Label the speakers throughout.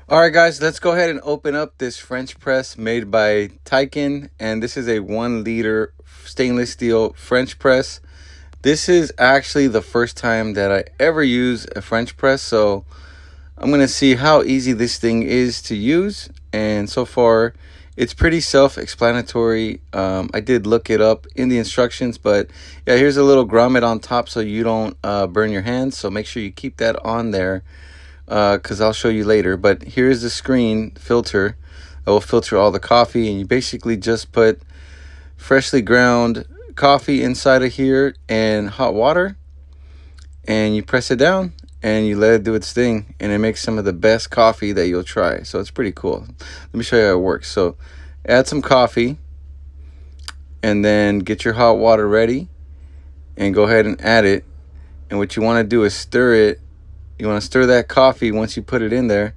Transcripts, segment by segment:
Speaker 1: All right, guys, let's go ahead and open up this French press made by Taiken. And this is a 1 liter stainless steel French press. This is actually the first time that I ever use a French press. So I'm going to see how easy this thing is to use. And so far, it's pretty self-explanatory. I did look it up in the instructions, but yeah, here's a little grommet on top so you don't burn your hands. So make sure you keep that on there, because I'll show you later. But here's the screen filter. I will filter all the coffee, and you basically just put freshly ground coffee inside of here and hot water, and you press it down and you let it do its thing, and it makes some of the best coffee that you'll try. So it's pretty cool. Let me show you how it works. So add some coffee and then get your hot water ready and go ahead and add it. And what you want to do is stir it. You want to stir that coffee once you put it in there.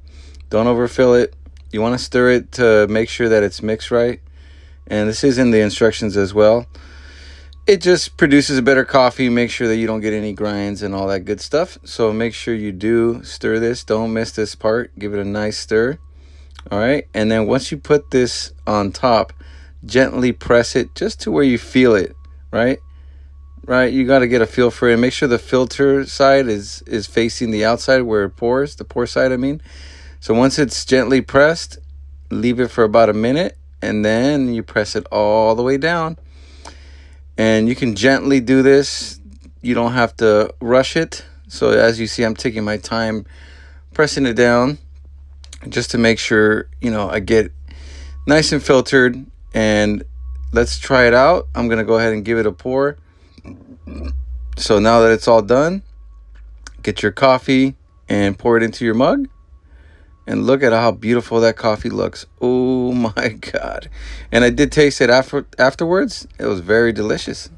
Speaker 1: Don't overfill it. You want to stir it to make sure that it's mixed right. And this is in the instructions as well. It just produces a better coffee. Make sure that you don't get any grinds and all that good stuff. So make sure you do stir this. Don't miss this part. Give it a nice stir. All right. And then once you put this on top, gently press it just to where you feel it, right? Right, you got to get a feel for it. Make sure the filter side is facing the outside where it pours, the pour side, I mean. So once it's gently pressed, leave it for about a minute, and then you press it all the way down. And you can gently do this. You don't have to rush it. So as you see, I'm taking my time pressing it down just to make sure, I get nice and filtered. And let's try it out. I'm going to go ahead and give it a pour. So now that it's all done, get your coffee and pour it into your mug. And look at how beautiful that coffee looks. Oh my God. And I did taste it afterwards. It was very delicious.